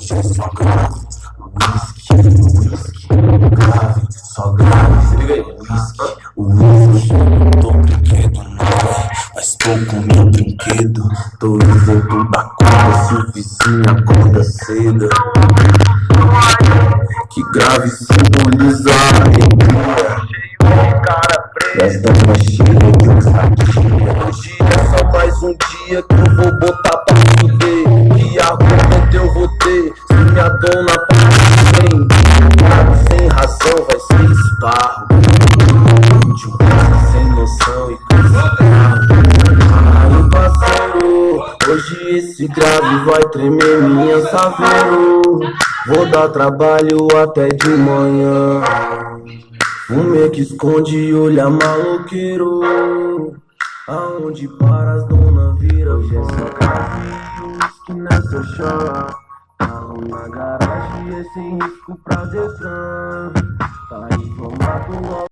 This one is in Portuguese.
Hoje é só grave, whisky, grave, só grave. Se liga aí, whisky, tô brinquedo não, mas tô com meu brinquedo. Tô isento da conta se o vizinho acorda cedo. Que grave simboliza a alegria das damas cheias de ousadia. Hoje é só mais um dia que eu vou botar pra fuder. Que argumento eu vou ter se minha dona para sem razão vai ser esparro. Sem noção e coisa. Aí parceiro, hoje esse grave vai tremer minha saveiro. Vou dar trabalho até de manhã. Fumê que esconde olha maloqueiro. Aonde para as dona vira. Hoje é só grave, que nessa chão. Carro na garagem, esse risco pra Detran. Tá informado logo.